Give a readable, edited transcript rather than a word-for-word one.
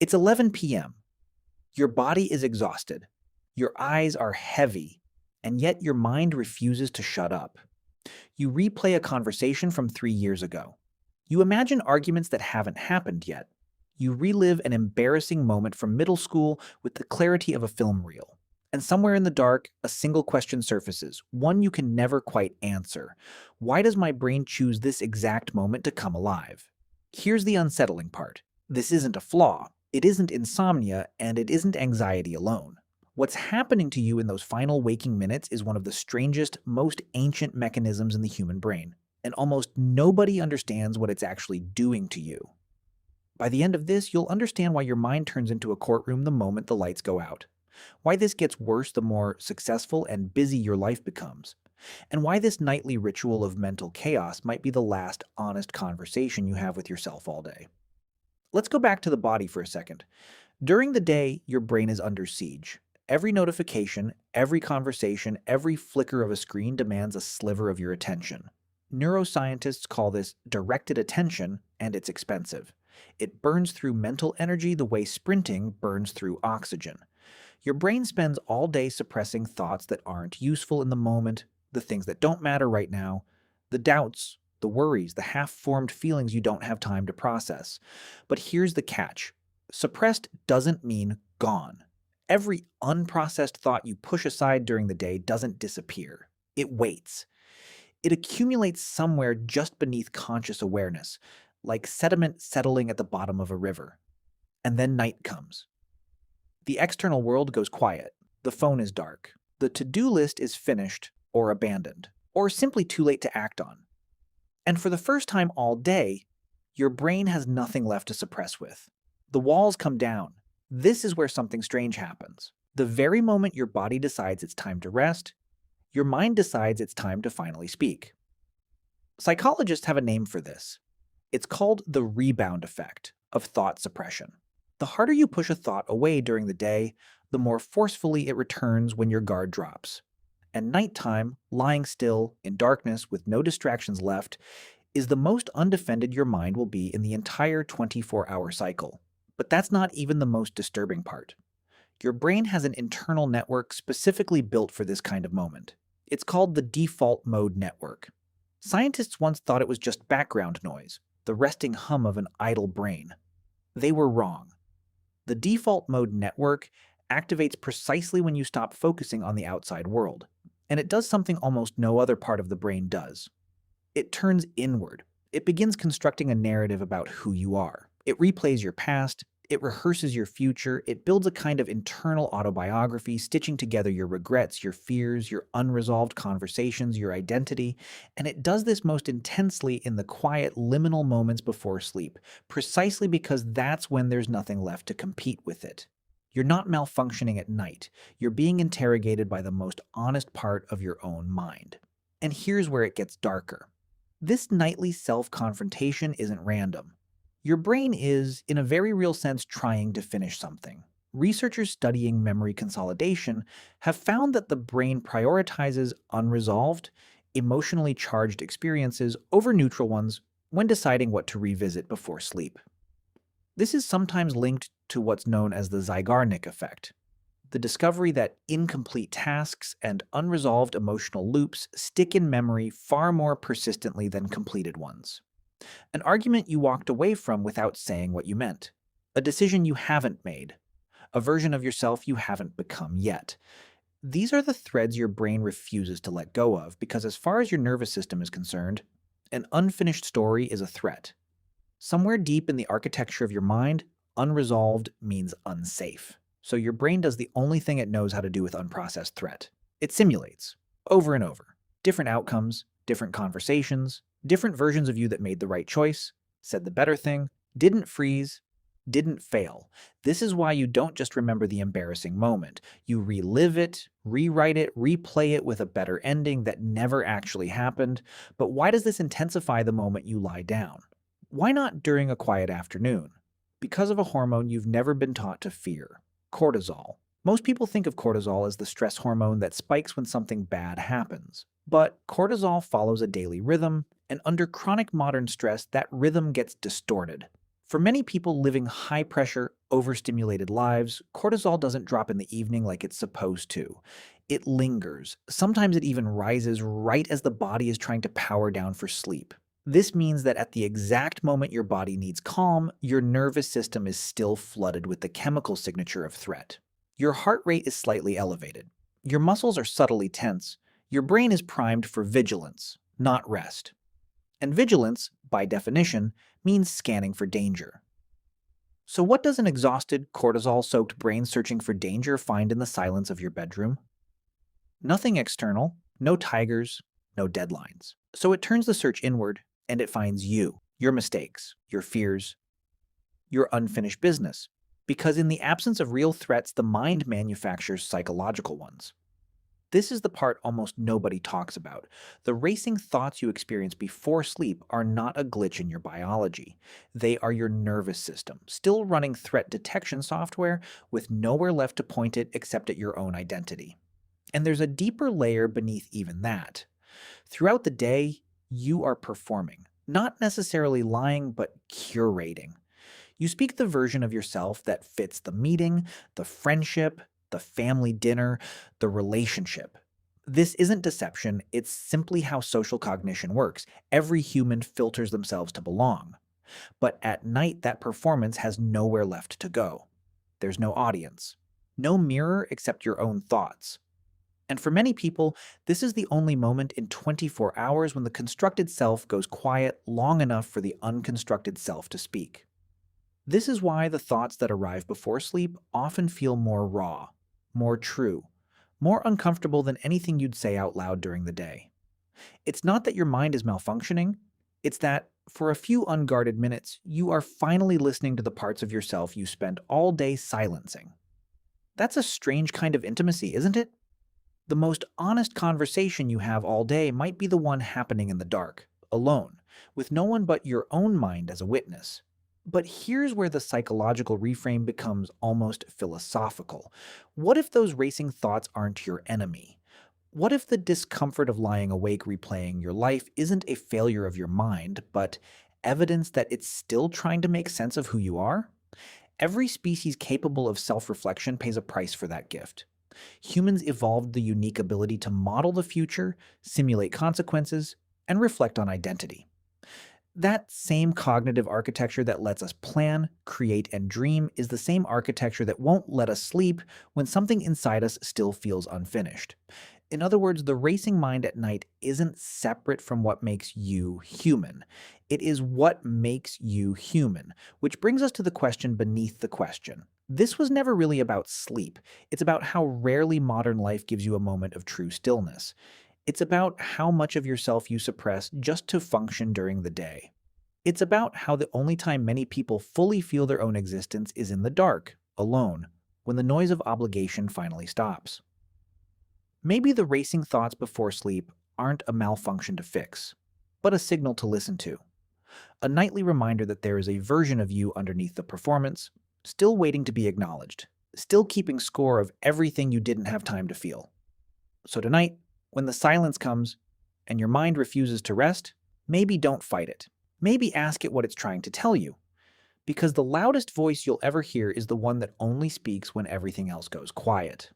It's 11 p.m. Your body is exhausted. Your eyes are heavy, and yet your mind refuses to shut up. You replay a conversation from 3 years ago. You imagine arguments that haven't happened yet. You relive an embarrassing moment from middle school with the clarity of a film reel. And somewhere in the dark, a single question surfaces, one you can never quite answer. Why does my brain choose this exact moment to come alive? Here's the unsettling part. This isn't a flaw, it isn't insomnia, and it isn't anxiety alone. What's happening to you in those final waking minutes is one of the strangest, most ancient mechanisms in the human brain, and almost nobody understands what it's actually doing to you. By the end of this, you'll understand why your mind turns into a courtroom the moment the lights go out, why this gets worse the more successful and busy your life becomes, and why this nightly ritual of mental chaos might be the last honest conversation you have with yourself all day. Let's go back to the body for a second. During the day, your brain is under siege. Every notification, every conversation, every flicker of a screen demands a sliver of your attention. Neuroscientists call this directed attention, and it's expensive. It burns through mental energy the way sprinting burns through oxygen. Your brain spends all day suppressing thoughts that aren't useful in the moment, the things that don't matter right now, the doubts, the worries, the half-formed feelings you don't have time to process. But here's the catch. Suppressed doesn't mean gone. Every unprocessed thought you push aside during the day doesn't disappear. It waits. It accumulates somewhere just beneath conscious awareness, like sediment settling at the bottom of a river. And then night comes. The external world goes quiet. The phone is dark. The to-do list is finished or abandoned, or simply too late to act on. And for the first time all day, your brain has nothing left to suppress with. The walls come down. This is where something strange happens. The very moment your body decides it's time to rest, your mind decides it's time to finally speak. Psychologists have a name for this. It's called the rebound effect of thought suppression. The harder you push a thought away during the day, the more forcefully it returns when your guard drops. And nighttime, lying still, in darkness, with no distractions left, is the most undefended your mind will be in the entire 24-hour cycle. But that's not even the most disturbing part. Your brain has an internal network specifically built for this kind of moment. It's called the default mode network. Scientists once thought it was just background noise, the resting hum of an idle brain. They were wrong. The default mode network activates precisely when you stop focusing on the outside world, and it does something almost no other part of the brain does. It turns inward. It begins constructing a narrative about who you are. It replays your past, it rehearses your future, it builds a kind of internal autobiography, stitching together your regrets, your fears, your unresolved conversations, your identity, and it does this most intensely in the quiet, liminal moments before sleep, precisely because that's when there's nothing left to compete with it. You're not malfunctioning at night, you're being interrogated by the most honest part of your own mind. And here's where it gets darker. This nightly self-confrontation isn't random. Your brain is, in a very real sense, trying to finish something. Researchers studying memory consolidation have found that the brain prioritizes unresolved, emotionally charged experiences over neutral ones when deciding what to revisit before sleep. This is sometimes linked to what's known as the Zeigarnik effect, the discovery that incomplete tasks and unresolved emotional loops stick in memory far more persistently than completed ones. An argument you walked away from without saying what you meant. A decision you haven't made. A version of yourself you haven't become yet. These are the threads your brain refuses to let go of because as far as your nervous system is concerned, an unfinished story is a threat. Somewhere deep in the architecture of your mind, unresolved means unsafe. So your brain does the only thing it knows how to do with unprocessed threat. It simulates, over and over, different outcomes, different conversations, different versions of you that made the right choice, said the better thing, didn't freeze, didn't fail. This is why you don't just remember the embarrassing moment. You relive it, rewrite it, replay it with a better ending that never actually happened. But why does this intensify the moment you lie down? Why not during a quiet afternoon? Because of a hormone you've never been taught to fear, cortisol. Most people think of cortisol as the stress hormone that spikes when something bad happens. But cortisol follows a daily rhythm, and under chronic modern stress, that rhythm gets distorted. For many people living high pressure, overstimulated lives, cortisol doesn't drop in the evening like it's supposed to. It lingers. Sometimes it even rises right as the body is trying to power down for sleep. This means that at the exact moment your body needs calm, your nervous system is still flooded with the chemical signature of threat. Your heart rate is slightly elevated. Your muscles are subtly tense. Your brain is primed for vigilance, not rest. And vigilance, by definition, means scanning for danger. So, what does an exhausted, cortisol soaked brain searching for danger find in the silence of your bedroom? Nothing external, no tigers, no deadlines. So, it turns the search inward and it finds you, your mistakes, your fears, your unfinished business. Because in the absence of real threats, the mind manufactures psychological ones. This is the part almost nobody talks about. The racing thoughts you experience before sleep are not a glitch in your biology. They are your nervous system, still running threat detection software with nowhere left to point it except at your own identity. And there's a deeper layer beneath even that. Throughout the day, you are performing, not necessarily lying, but curating. You speak the version of yourself that fits the meeting, the friendship, the family dinner, the relationship. This isn't deception, it's simply how social cognition works. Every human filters themselves to belong. But at night, that performance has nowhere left to go. There's no audience, no mirror except your own thoughts. And for many people, this is the only moment in 24 hours when the constructed self goes quiet long enough for the unconstructed self to speak. This is why the thoughts that arrive before sleep often feel more raw, more true, more uncomfortable than anything you'd say out loud during the day. It's not that your mind is malfunctioning, it's that, for a few unguarded minutes, you are finally listening to the parts of yourself you spent all day silencing. That's a strange kind of intimacy, isn't it? The most honest conversation you have all day might be the one happening in the dark, alone, with no one but your own mind as a witness. But here's where the psychological reframe becomes almost philosophical. What if those racing thoughts aren't your enemy? What if the discomfort of lying awake replaying your life isn't a failure of your mind, but evidence that it's still trying to make sense of who you are? Every species capable of self-reflection pays a price for that gift. Humans evolved the unique ability to model the future, simulate consequences, and reflect on identity. That same cognitive architecture that lets us plan, create, and dream is the same architecture that won't let us sleep when something inside us still feels unfinished. In other words, the racing mind at night isn't separate from what makes you human. It is what makes you human, which brings us to the question beneath the question. This was never really about sleep. It's about how rarely modern life gives you a moment of true stillness. It's about how much of yourself you suppress just to function during the day. It's about how the only time many people fully feel their own existence is in the dark, alone, when the noise of obligation finally stops. Maybe the racing thoughts before sleep aren't a malfunction to fix, but a signal to listen to. A nightly reminder that there is a version of you underneath the performance, still waiting to be acknowledged, still keeping score of everything you didn't have time to feel. So tonight, when the silence comes and your mind refuses to rest, maybe don't fight it. Maybe ask it what it's trying to tell you. Because the loudest voice you'll ever hear is the one that only speaks when everything else goes quiet.